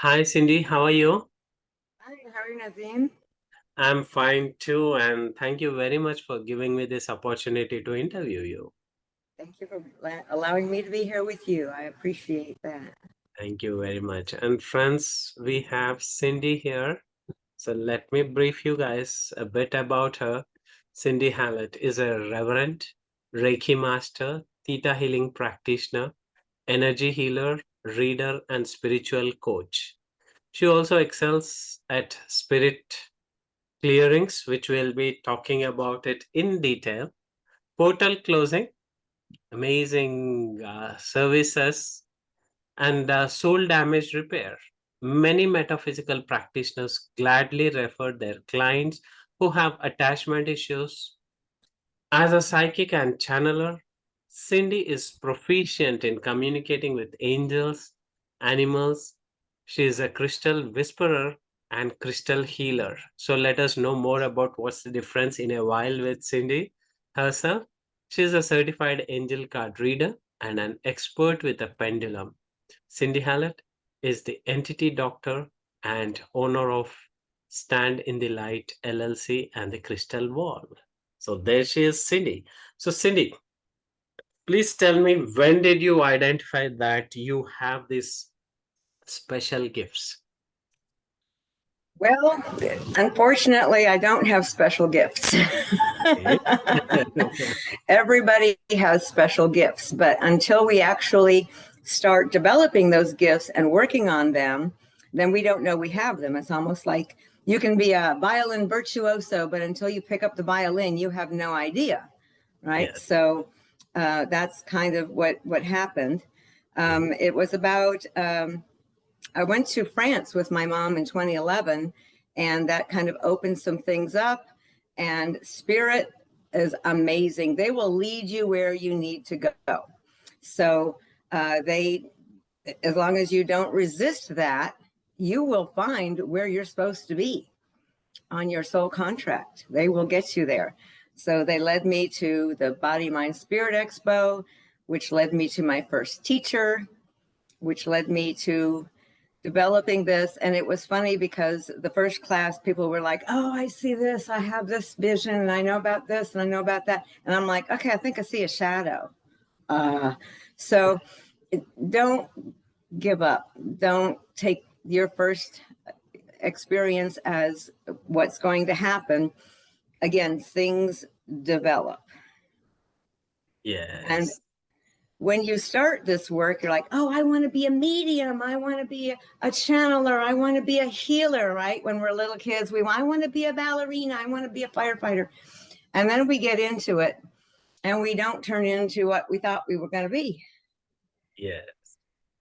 Hi, Cindy. How are you? Hi, how are you, Nazim? I'm fine too, and thank you very much for giving me this opportunity to interview you. Thank you for allowing me to be here with you. I appreciate that. Thank you very much. And friends, we have Cindy here. So let me brief you guys a bit about her. Cindy Hallett is a Reverend, Reiki Master, ThetaHealing Practitioner, energy healer, reader, and spiritual coach. She also excels at spirit clearings, which we'll be talking about it in detail. Portal closing, amazing services, and soul damage repair. Many metaphysical practitioners gladly refer their clients who have attachment issues. As a psychic and channeler, Cindy is proficient in communicating with angels, animals. She is a crystal whisperer and crystal healer. So let us know more about what's the difference in a while with Cindy herself. She is a certified angel card reader and an expert with a pendulum. Cindy Hallett is the entity doctor and owner of Stand in the Light LLC and the Crystal Wall. So there she is, Cindy. So, Cindy, please tell me, when did you identify that you have these special gifts? Well, unfortunately, I don't have special gifts. Okay. Everybody has special gifts, but until we actually start developing those gifts and working on them, then we don't know we have them. It's almost like you can be a violin virtuoso, but until you pick up the violin, you have no idea, right? Yes. So that's kind of what happened. Mhm. It was about I went to France with my mom in 2011, and that kind of opened some things up. And spirit is amazing. They will lead you where you need to go. So they, as long as you don't resist that, you will find where you're supposed to be on your soul contract. They will get you there. So they led me to the Body, Mind, Spirit Expo, which led me to my first teacher, which led me to developing this. And it was funny because the first class, people were like, oh, I see this, I have this vision, and I know about this, and I know about that. And I'm like, okay, I think I see a shadow. So don't give up. Don't take your first experience as what's going to happen. Again, things develop. And Yes. when you start this work, you're like, oh, I want to be a medium. I want to be a channeler. I want to be a healer, right? When we're little kids, I want to be a ballerina. I want to be a firefighter. And then we get into it and we don't turn into what we thought we were going to be. Yes.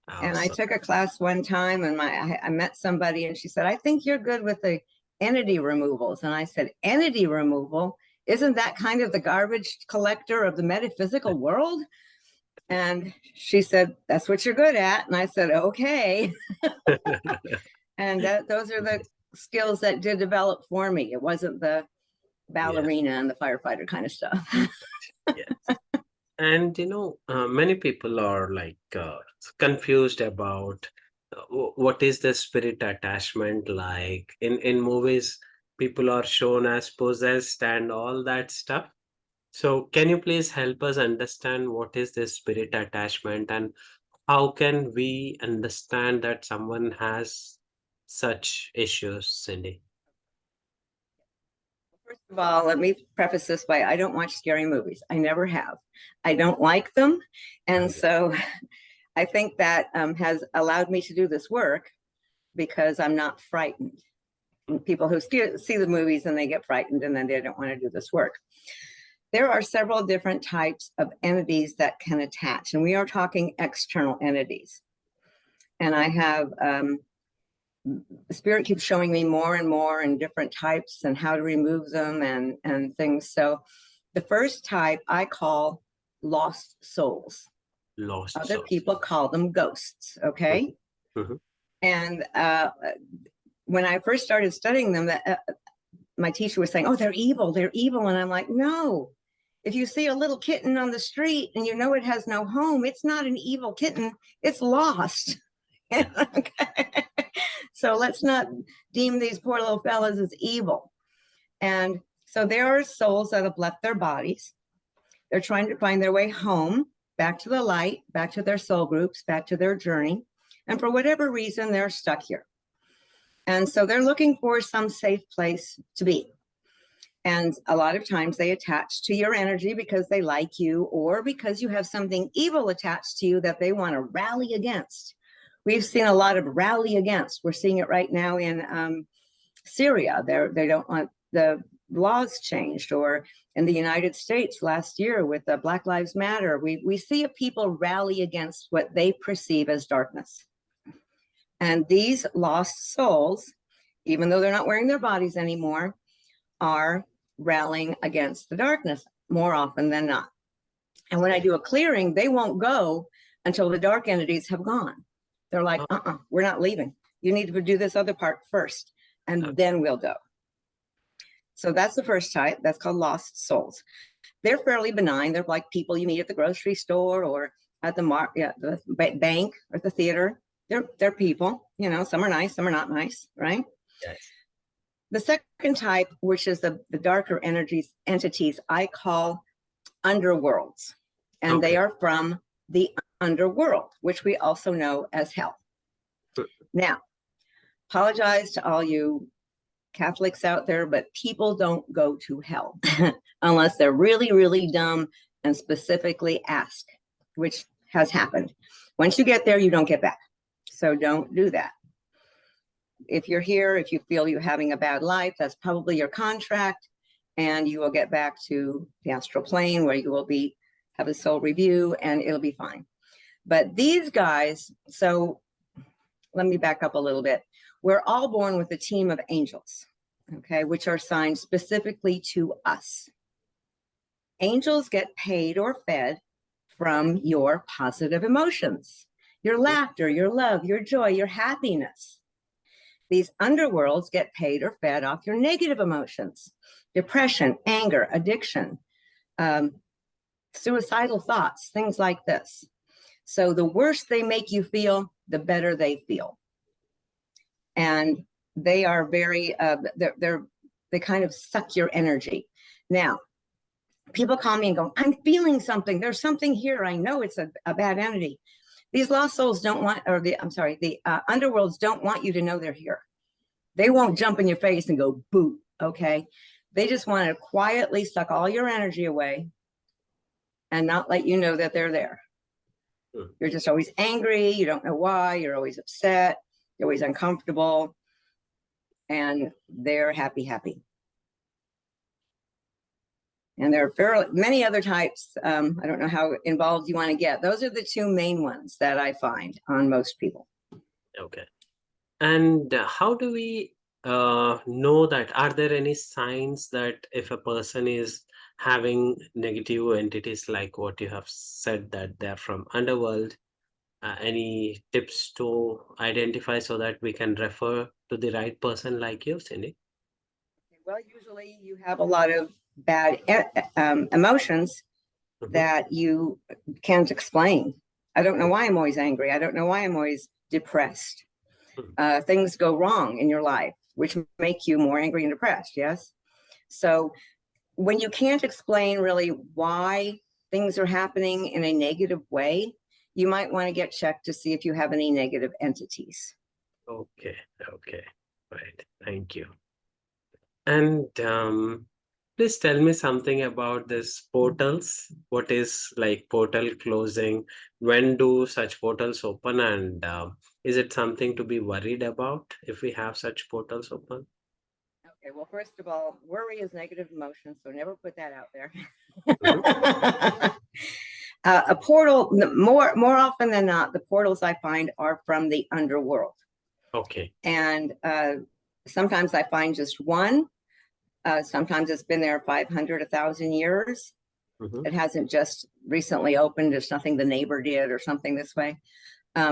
And I Awesome. took a class one time and I met somebody and she said, I think you're good with the entity removals. And I said, entity removal? Isn't that kind of the garbage collector of the metaphysical world? And she said, that's what you're good at. And I said, okay. And those are the skills that did develop for me. It wasn't the Yes. ballerina and the firefighter kind of stuff. Yes. And many people are like confused about what is the spirit attachment like. In movies, people are shown as possessed and all that stuff. So, can you please help us understand what is this spirit attachment and how can we understand that someone has such issues, Cindy? First of all, let me preface this by I don't watch scary movies. I never have. I don't like them. And Okay. so I think that has allowed me to do this work because I'm not frightened. And people who see the movies and they get frightened and then they don't want to do this work. There are several different types of entities that can attach, and we are talking external entities. And I have Spirit keeps showing me more and more and different types and how to remove them and things. So the first type I call lost souls. Lost Other souls. people call them ghosts. Okay. Mhm, mhm. And when I first started studying them, my teacher was saying, "Oh, they're evil. They're evil." And I'm like, "No. If you see a little kitten on the street and you know it has no home, it's not an evil kitten. It's lost." Yeah. Okay. So let's not deem these poor little fellas as evil. And so there are souls that have left their bodies. They're trying to find their way home, back to the light, back to their soul groups, back to their journey. And for whatever reason, they're stuck here. And so they're looking for some safe place to be. And a lot of times they attach to your energy because they like you, or because you have something evil attached to you that they want to rally against. We've seen a lot of rally against. We're seeing it right now in Syria. They don't want the laws changed, or in the United States last year with the Black Lives Matter. We see a people rally against what they perceive as darkness. And these lost souls, even though they're not wearing their bodies anymore, are rallying against the darkness more often than not. And when I do a clearing, they won't go until the dark entities have gone. They're like, we're not leaving. You need to do this other part first, and then we'll go. So that's the first type. That's called lost souls. They're fairly benign. They're like people you meet at the grocery store or at the bank or at the theater. They're people, you know, some are nice, some are not nice, right? Yes. The second type, which is the darker entities, I call underworlds. And they are from the underworld, which we also know as hell. Now, apologize to all you Catholics out there, but people don't go to hell unless they're really, really dumb and specifically ask, which has happened. Once you get there, you don't get back. So don't do that. If you're here, if you feel you're having a bad life, that's probably your contract, and you will get back to the astral plane where you will have a soul review, and it'll be fine. But these guys, so let me back up a little bit. We're all born with a team of angels, okay, which are assigned specifically to us. Angels get paid or fed from your positive emotions, your laughter, your love, your joy, your happiness. These underworlds get paid or fed off your negative emotions, depression, anger, addiction, suicidal thoughts, things like this. So the worse they make you feel, the better they feel. And they are very, they kind of suck your energy. Now, people call me and go, I'm feeling something. There's something here. I know it's a bad entity. These lost souls don't want, or the underworlds don't want you to know they're here. They won't jump in your face and go, boo, okay? They just want to quietly suck all your energy away and not let you know that they're there. You're just always angry. You don't know why. You're always upset. You're always uncomfortable. And they're happy. And there are many other types. I don't know how involved you want to get. Those are the two main ones that I find on most people. Okay. And how do we know that? Are there any signs that if a person is having negative entities like what you have said, that they're from underworld, any tips to identify so that we can refer to the right person like you, Cindy? Well, usually you have a lot of bad emotions that you can't explain. I don't know why I'm always angry. I don't know why I'm always depressed. Things go wrong in your life, which make you more angry and depressed, yes? So when you can't explain really why things are happening in a negative way, you might want to get checked to see if you have any negative entities. Okay, right. Thank you. And please tell me something about this portals. What is like portal closing? When do such portals open? And is it something to be worried about if we have such portals open? Okay, well, first of all, worry is negative emotion, so never put that out there. A portal, more often than not, the portals I find are from the underworld. Okay. And sometimes I find just one. Sometimes it's been there 500, 1,000 years. It hasn't just recently opened. It's nothing the neighbor did or something this way.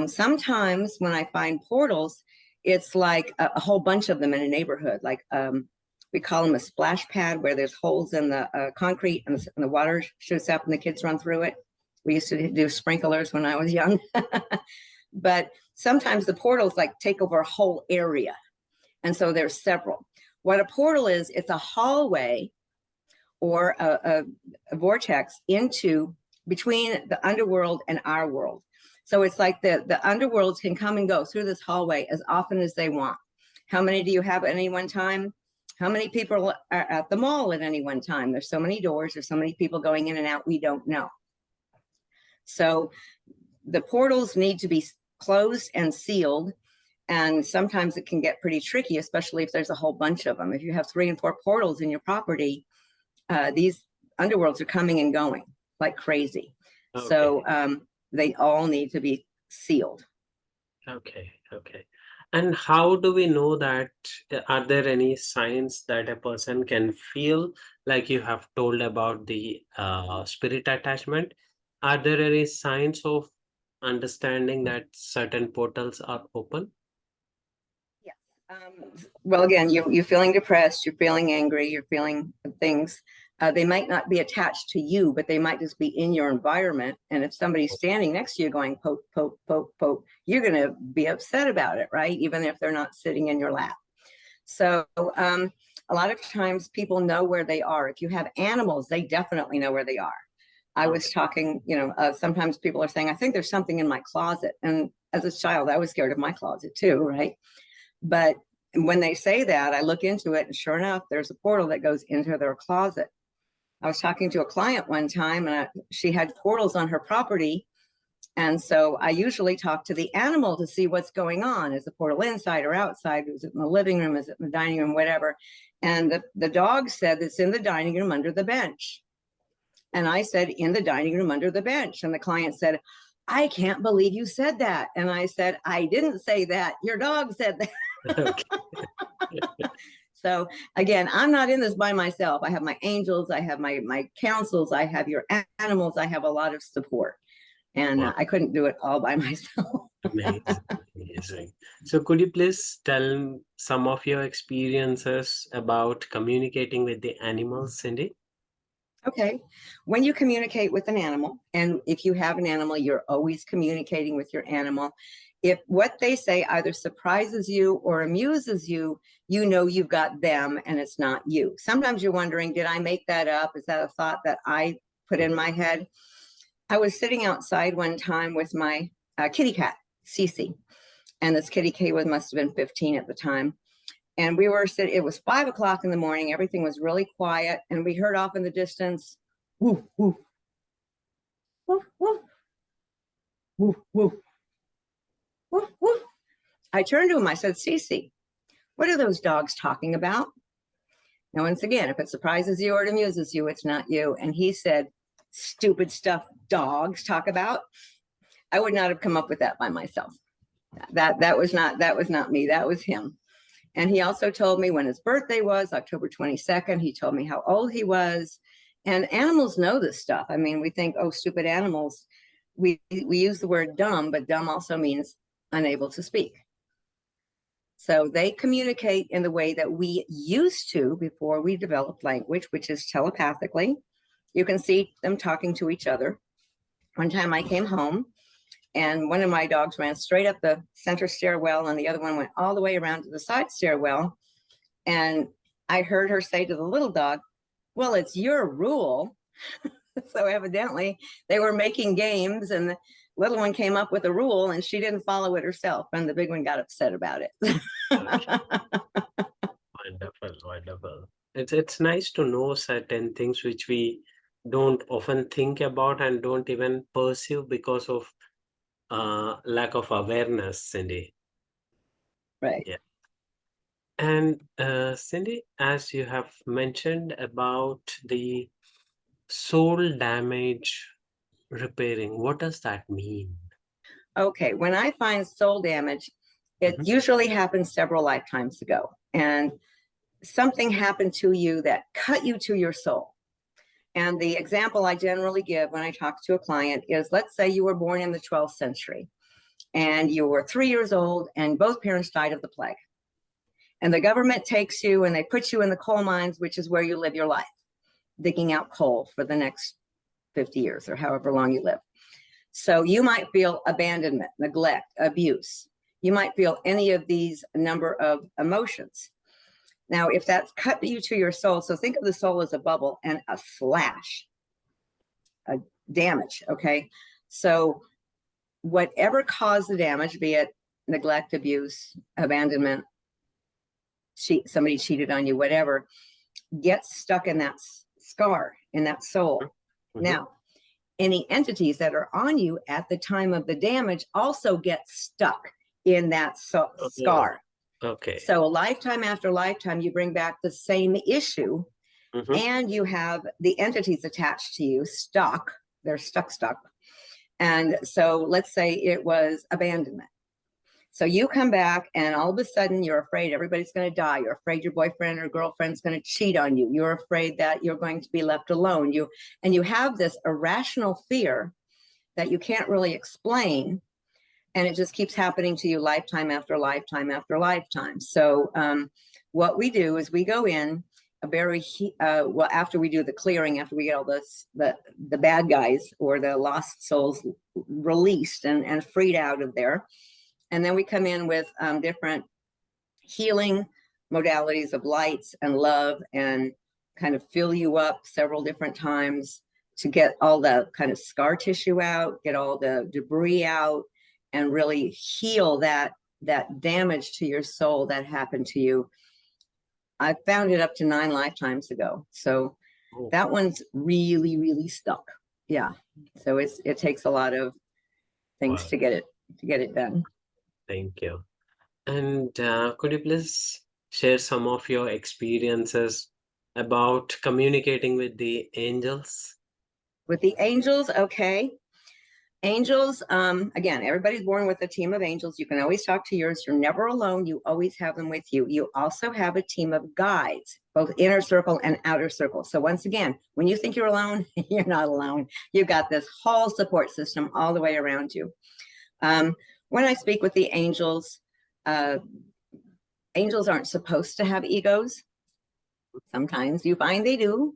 Sometimes when I find portals, it's like a whole bunch of them in a neighborhood. Like we call them a splash pad, where there's holes in the concrete and the water shoots up and the kids run through it. We used to do sprinklers when I was young. but sometimes the portals like take over a whole area. And so there's several. What a portal is, it's a hallway or a vortex into between the underworld and our world. So it's like the underworlds can come and go through this hallway as often as they want. How many do you have at any one time? How many people are at the mall at any one time? There's so many doors, there's so many people going in and out, we don't know. So the portals need to be closed and sealed. And sometimes it can get pretty tricky, especially if there's a whole bunch of them. If you have 3 and 4 portals in your property, these underworlds are coming and going like crazy. Okay. So they all need to be sealed. Okay. And how do we know that? Are there any signs that a person can feel, like you have told about the spirit attachment? Are there any signs of understanding that certain portals are open? Yes. Well, again, you're feeling depressed, you're feeling angry, you're feeling things. They might not be attached to you, but they might just be in your environment. And if somebody's standing next to you going poke, poke, poke, poke, you're going to be upset about it, right? Even if they're not sitting in your lap. So a lot of times people know where they are. If you have animals, they definitely know where they are. I was talking, sometimes people are saying, I think there's something in my closet. And as a child, I was scared of my closet too, right? But when they say that, I look into it, and sure enough, there's a portal that goes into their closet. I was talking to a client one time, and she had portals on her property. And so I usually talk to the animal to see what's going on. Is the portal inside or outside? Is it in the living room? Is it in the dining room? Whatever. And the dog said it's in the dining room under the bench. And I said, in the dining room under the bench. And the client said, I can't believe you said that. And I said, I didn't say that. Your dog said that. Okay. So again, I'm not in this by myself. I have my angels, I have my councils, I have your animals, I have a lot of support. And wow. I couldn't do it all by myself. Amazing. So could you please tell some of your experiences about communicating with the animals, Cindy? Okay. When you communicate with an animal, and if you have an animal, you're always communicating with your animal. If what they say either surprises you or amuses you, you know you've got them and it's not you. Sometimes you're wondering, did I make that up? Is that a thought that I put in my head? I was sitting outside one time with my kitty cat, Cece, and this kitty cat must have been 15 at the time. And we were sitting, it was 5 o'clock in the morning. Everything was really quiet. And we heard off in the distance, woof, woof, woof, woof, woof, woof, woof, woof. I turned to him, I said, Cece, what are those dogs talking about? Now, once again, if it surprises you or it amuses you, it's not you. And he said, stupid stuff dogs talk about. I would not have come up with that by myself. That was not me, that was him. And he also told me when his birthday was, October 22nd. He told me how old he was. And animals know this stuff. I mean, we think, oh, stupid animals. We use the word dumb, but dumb also means unable to speak. So they communicate in the way that we used to before we developed language, which is telepathically. You can see them talking to each other. One time I came home, and one of my dogs ran straight up the center stairwell, and the other one went all the way around to the side stairwell. And I heard her say to the little dog, well, it's your rule. So evidently they were making games, and the little one came up with a rule and she didn't follow it herself. And the big one got upset about it. Wonderful. It's nice to know certain things which we don't often think about and don't even perceive because of lack of awareness, Cindy. Right. Yeah. And Cindy, as you have mentioned about the soul damage repairing, what does that mean? Okay, when I find soul damage, it usually happens several lifetimes ago. And something happened to you that cut you to your soul. And the example I generally give when I talk to a client is, let's say you were born in the 12th century and you were 3 years old and both parents died of the plague. And the government takes you and they put you in the coal mines, which is where you live your life, digging out coal for the next 50 years or however long you live. So you might feel abandonment, neglect, abuse. You might feel any of these number of emotions. Now, if that's cut you to your soul, so think of the soul as a bubble and a slash, a damage, okay? So whatever caused the damage, be it neglect, abuse, abandonment, somebody cheated on you, whatever, gets stuck in that scar, in that soul. Mm-hmm. Now, any entities that are on you at the time of the damage also get stuck in that scar. Okay. So lifetime after lifetime, you bring back the same issue, and you have the entities attached to you stuck. They're stuck. And so let's say it was abandonment. So you come back and all of a sudden you're afraid everybody's going to die. You're afraid your boyfriend or girlfriend's going to cheat on you. You're afraid that you're going to be left alone. You have this irrational fear that you can't really explain. And it just keeps happening to you lifetime after lifetime after lifetime. So what we do is we go in well, after we do the clearing, after we get all the bad guys or the lost souls released and freed out of there. And then we come in with different healing modalities of lights and love and kind of fill you up several different times to get all the kind of scar tissue out, get all the debris out, and really heal that damage to your soul that happened to you. I found it up to 9 lifetimes ago. So that one's really, really stuck. Yeah. So it takes a lot of things to get it done. Thank you. And could you please share some of your experiences about communicating with the angels? With the angels, okay. Angels, again, everybody's born with a team of angels. You can always talk to yours. You're never alone. You always have them with you. You also have a team of guides, both inner circle and outer circle. So once again, when you think you're alone, you're not alone. You've got this whole support system all the way around you. When I speak with the angels, angels aren't supposed to have egos. Sometimes you find they do.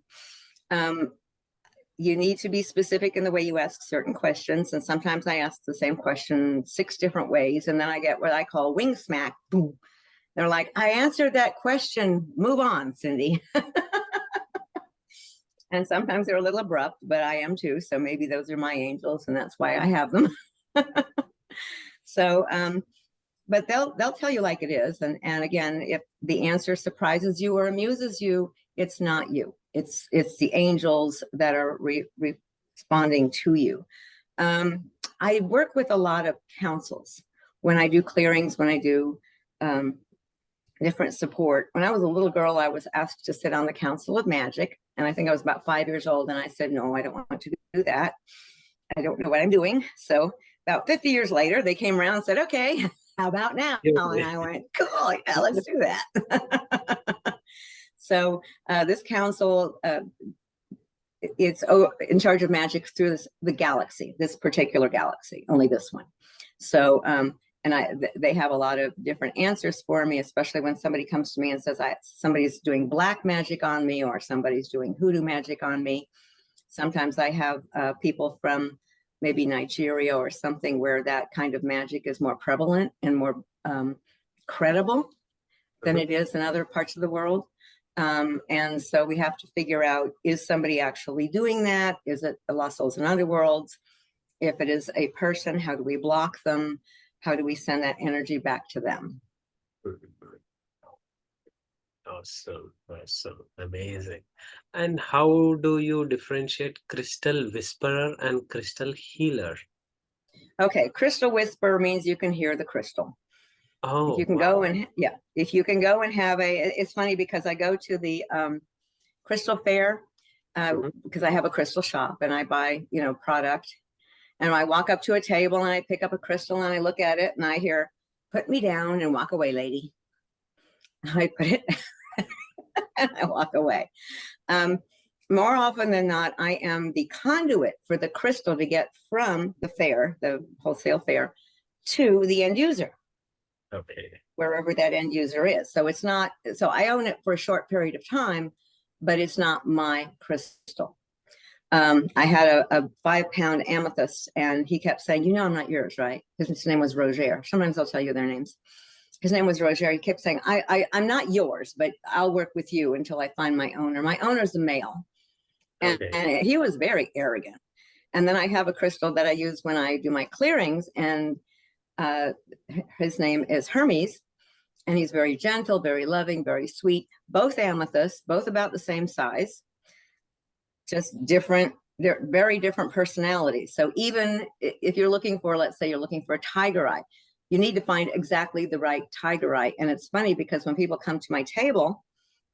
You need to be specific in the way you ask certain questions. And sometimes I ask the same question 6 different ways. And then I get what I call wing smack. Boom. They're like, I answered that question. Move on, Cindy. And sometimes they're a little abrupt, but I am too. So maybe those are my angels and that's why I have them. So, but they'll tell you like it is. And again, if the answer surprises you or amuses you, it's not you. It's the angels that are responding to you. I work with a lot of councils when I do clearings, when I do different support. When I was a little girl, I was asked to sit on the Council of Magic. And I think I was about 5 years old. And I said, no, I don't want to do that. I don't know what I'm doing. So about 50 years later, they came around and said, okay, how about now? And I went, cool, yeah, let's do that. So this council, it's in charge of magic through the galaxy, this particular galaxy, only this one. So, and they have a lot of different answers for me, especially when somebody comes to me and says, somebody's doing black magic on me or somebody's doing hoodoo magic on me. Sometimes I have people from maybe Nigeria or something where that kind of magic is more prevalent and more credible than it is in other parts of the world. And so we have to figure out, is somebody actually doing that? Is it the lost souls and underworlds? If it is a person, how do we block them? How do we send that energy back to them? Awesome. Amazing. And how do you differentiate crystal whisperer and crystal healer? Okay, crystal whisperer means you can hear the crystal. Oh, if you can go and if you can go and have it's funny because I go to the crystal fair because I have a crystal shop and I buy, product, and I walk up to a table and I pick up a crystal and I look at it and I hear, put me down and walk away, lady. I put it and I walk away. More often than not, I am the conduit for the crystal to get from the fair, the wholesale fair, to the end user. Okay. Wherever that end user is. So it's not, so I own it for a short period of time, but it's not my crystal. I had a 5-pound amethyst, and he kept saying, you know, I'm not yours, right? His name was Roger. Sometimes I'll tell you their names. His name was Roger. He kept saying, I'm not yours, but I'll work with you until I find my owner. My owner's a male. Okay. And he was very arrogant. And then I have a crystal that I use when I do my clearings, and his name is Hermes. And he's very gentle, very loving, very sweet. Both amethysts, both about the same size, just different. They're very different personalities. So even if you're looking for, let's say you're looking for a tiger eye, you need to find exactly the right tiger eye. And it's funny because when people come to my table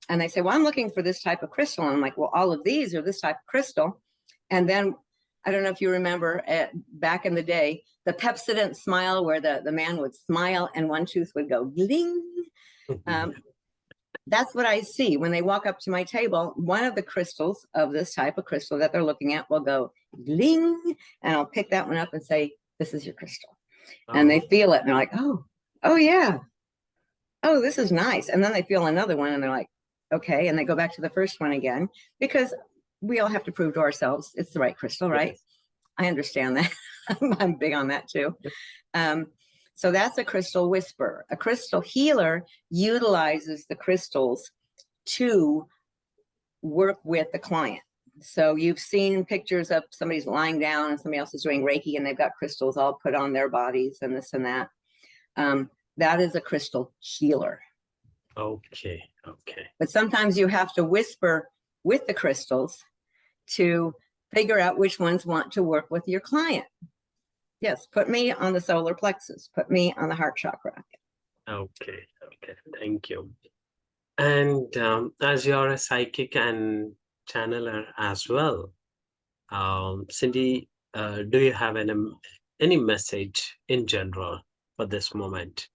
and they say, well, I'm looking for this type of crystal, and I'm like, well, all of these are this type of crystal. And then I don't know if you remember back in the day, the Pepsodent smile, where the man would smile and one tooth would go gling. That's what I see when they walk up to my table. One of the crystals of this type of crystal that they're looking at will go gling, and I'll pick that one up and say, this is your crystal. And they feel it and they're like, oh yeah, oh, this is nice. And then they feel another one and they're like, okay. And they go back to the first one again, because we all have to prove to ourselves it's the right crystal, right? Yes. I understand that. I'm big on that too. So that's a crystal whisperer. A crystal healer utilizes the crystals to work with the client. So you've seen pictures of somebody's lying down and somebody else is doing Reiki and they've got crystals all put on their bodies and this and that. That is a crystal healer. Okay, okay. But sometimes you have to whisper with the crystals to figure out which ones want to work with your client. Yes, put me on the solar plexus, put me on the heart chakra. Okay, okay, thank you. And as you're a psychic and channeler as well, Cindy, do you have any message in general for this moment?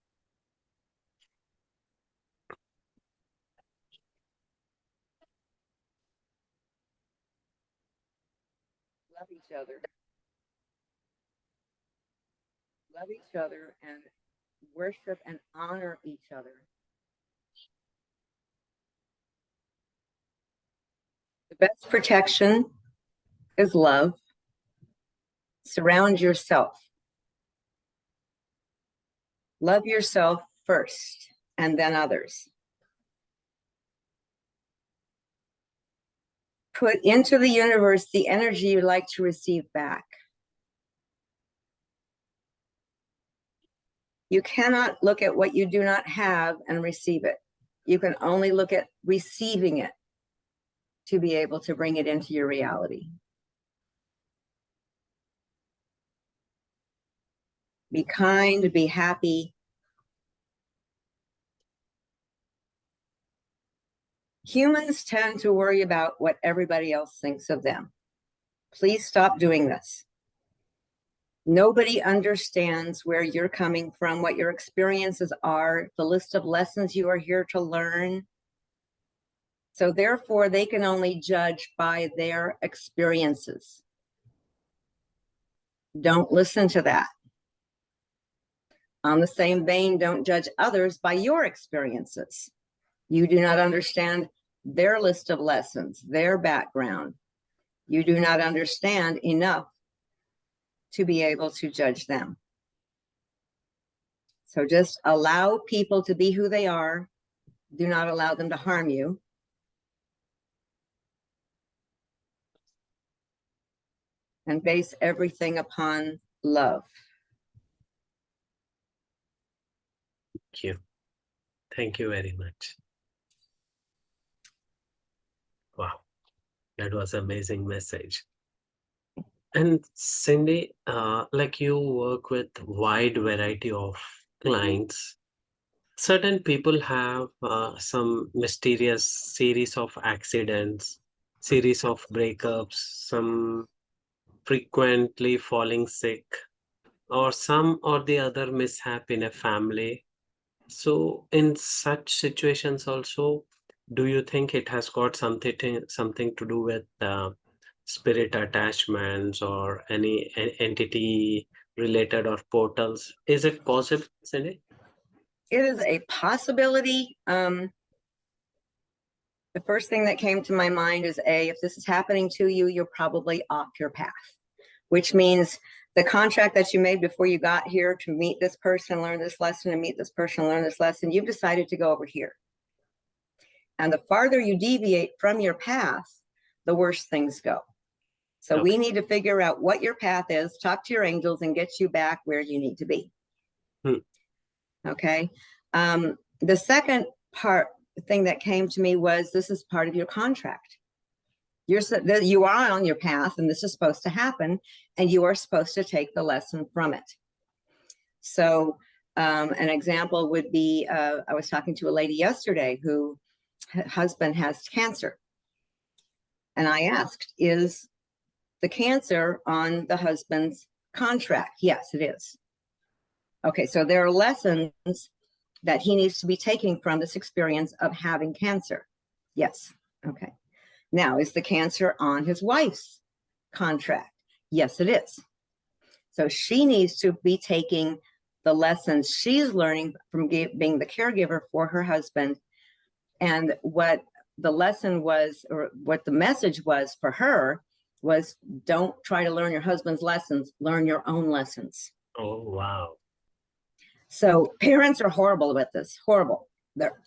Love each other. Love each other and worship and honor each other. The best protection is love. Surround yourself. Love yourself first and then others. Put into the universe the energy you'd like to receive back. You cannot look at what you do not have and receive it. You can only look at receiving it to be able to bring it into your reality. Be kind, be happy. Humans tend to worry about what everybody else thinks of them. Please stop doing this. Nobody understands where you're coming from, what your experiences are, the list of lessons you are here to learn. So therefore, they can only judge by their experiences. Don't listen to that. On the same vein, don't judge others by your experiences. You do not understand their list of lessons, their background. You do not understand enough to be able to judge them. So just allow people to be who they are. Do not allow them to harm you. And base everything upon love. Thank you. Thank you very much. Wow, that was an amazing message. And Cindy, like you work with wide variety of clients. Certain people have some mysterious series of accidents, series of breakups, some frequently falling sick, or some or the other mishap in a family. So in such situations also, do you think it has got something to do with spirit attachments or any entity related or portals? Is it possible, Cindy? It is a possibility. The first thing that came to my mind is if this is happening to you, you're probably off your path, which means the contract that you made before you got here to meet this person, learn this lesson, and meet this person, learn this lesson, you've decided to go over here. And the farther you deviate from your path, the worse things go. So we need to figure out what your path is, talk to your angels, and get you back where you need to be. Okay. The second thing that came to me was this is part of your contract. You are on your path, and this is supposed to happen, and you are supposed to take the lesson from it. So an example would be, I was talking to a lady yesterday who husband has cancer. And I asked, is the cancer on the husband's contract? Yes, it is. Okay, so there are lessons that he needs to be taking from this experience of having cancer. Yes. Okay. Now, is the cancer on his wife's contract? Yes, it is. So she needs to be taking the lessons she's learning from being the caregiver for her husband. And what the lesson was, or what the message was for her, was don't try to learn your husband's lessons, learn your own lessons. Oh, wow. So parents are horrible with this, horrible. They're,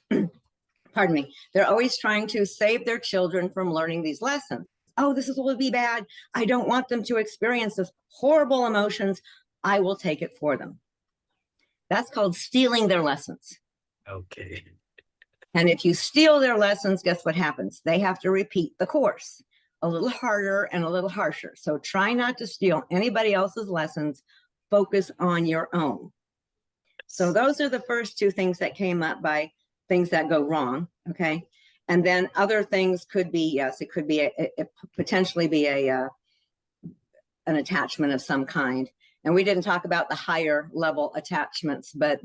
pardon me, they're always trying to save their children from learning these lessons. Oh, this is will be bad. I don't want them to experience this horrible emotions. I will take it for them. That's called stealing their lessons. Okay. And if you steal their lessons, guess what happens? They have to repeat the course a little harder and a little harsher. So try not to steal anybody else's lessons. Focus on your own. So those are the first two things that came up by things that go wrong. Okay. And then other things could be, yes, it could be it potentially be an attachment of some kind. And we didn't talk about the higher level attachments, but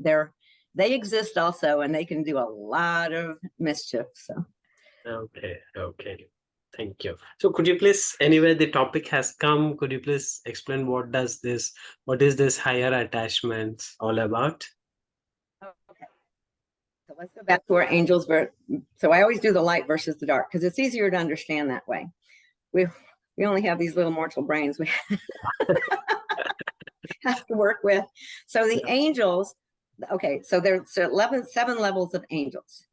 they exist also, and they can do a lot of mischief. So okay. Thank you. So could you please, anyway, the topic has come, could you please explain what is this higher attachments all about? Okay. So let's go back to our angels. So I always do the light versus the dark because it's easier to understand that way. We only have these little mortal brains we have to work with. So the angels, okay, so there's 7 levels of angels.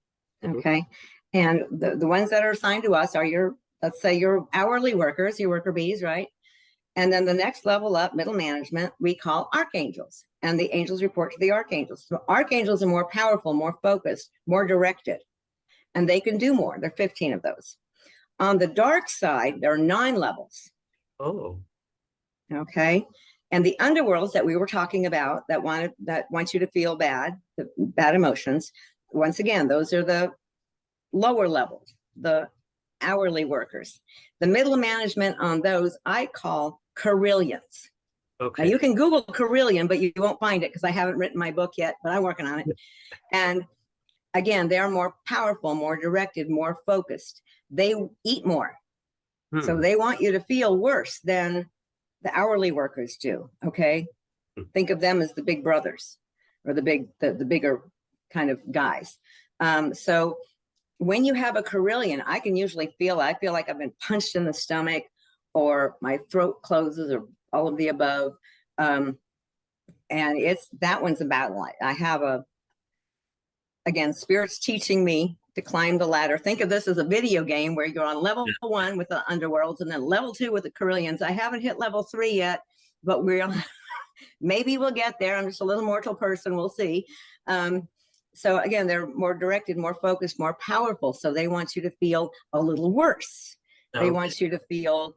Okay. And the ones that are assigned to us are let's say your hourly workers, your worker bees, right? And then the next level up, middle management, we call archangels. And the angels report to the archangels. So archangels are more powerful, more focused, more directed. And they can do more. There are 15 of those. On the dark side, there are 9 levels. Oh. Okay. And the underworlds that we were talking about that want you to feel bad, the bad emotions, once again, those are the lower levels, the hourly workers. The middle management on those I call carillions. Okay. Now you can Google carillion, but you won't find it because I haven't written my book yet, but I'm working on it. And again, they are more powerful, more directed, more focused. They eat more. So they want you to feel worse than the hourly workers do. Okay. Think of them as the big brothers or the bigger kind of guys. So when you have a carillion, I can usually I feel like I've been punched in the stomach or my throat closes or all of the above. And that one's a battle. I have again, spirits teaching me to climb the ladder. Think of this as a video game where you're on level 1 with the underworlds and then level 2 with the carillions. I haven't hit level 3 yet, but maybe we'll get there. I'm just a little mortal person. We'll see. So again, they're more directed, more focused, more powerful. So they want you to feel a little worse. They want you to feel,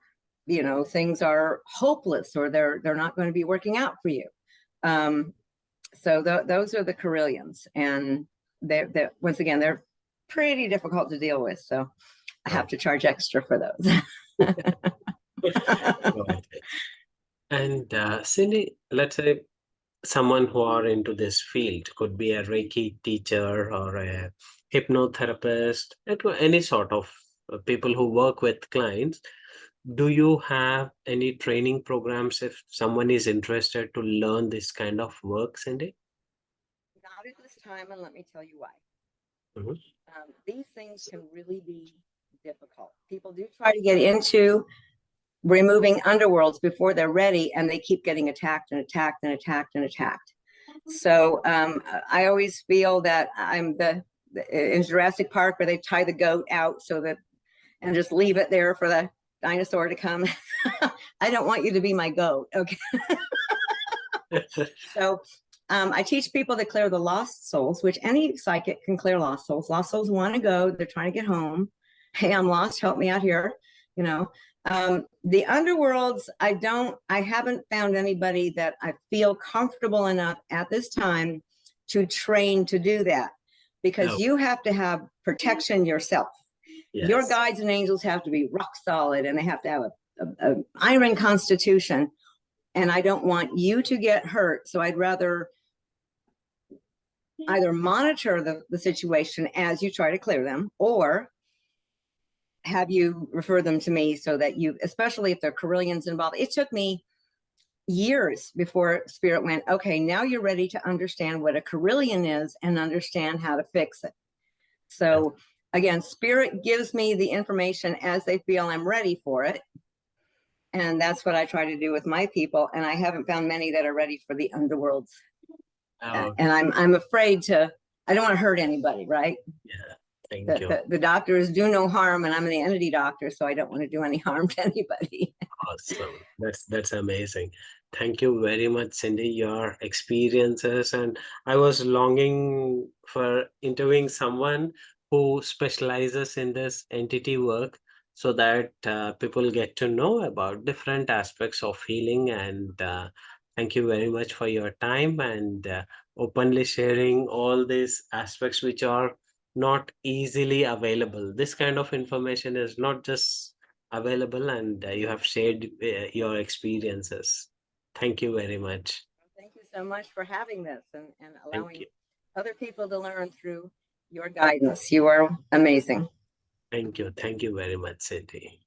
things are hopeless or they're not going to be working out for you. So those are the carillions, and they're once again, they're pretty difficult to deal with. So I have to charge extra for those. And Cindy, let's say someone who are into this field, could be a Reiki teacher or a hypnotherapist, any sort of people who work with clients. Do you have any training programs if someone is interested to learn this kind of work, Cindy? Not at this time, and let me tell you why. Mhm. These things can really be difficult. People do try to get into removing underworlds before they're ready, and they keep getting attacked and attacked and attacked and attacked. So I always feel that I'm in Jurassic Park where they tie the goat out so that and just leave it there for the dinosaur to come. I don't want you to be my goat. Okay. So I teach people to clear the lost souls, which any psychic can clear lost souls. Lost souls want to go. They're trying to get home. Hey, I'm lost. Help me out here. You know, the underworlds, I haven't found anybody that I feel comfortable enough at this time to train to do that, because Oh, you have to have protection yourself. Your yes. guides and angels have to be rock solid, and they have to have a iron constitution. And I don't want you to get hurt. So I'd rather either monitor the situation as you try to clear them, or have you refer them to me so that you, especially if there are Carillions involved. It took me years before Spirit went, okay, now you're ready to understand what a Carillion is and understand how to fix it. So again, Spirit gives me the information as they feel I'm ready for it. And that's what I try to do with my people. And I haven't found many that are ready for the underworlds. Oh, And I'm afraid to, I don't want to hurt anybody, right? yeah. Thank you. The doctors do no harm, and I'm an entity doctor, so I don't want to do any harm to anybody. Awesome. That's amazing. Thank you very much, Cindy, your experiences. And I was longing for interviewing someone who specializes in this entity work so that people get to know about different aspects of healing. And thank you very much for your time and openly sharing all these aspects which are not easily available. This kind of information is not just available, and you have shared your experiences. Thank you very much. Thank you so much for having this and Thank allowing you. other people to learn through your guidance. You are amazing. Thank you. Thank you very much, Cindy.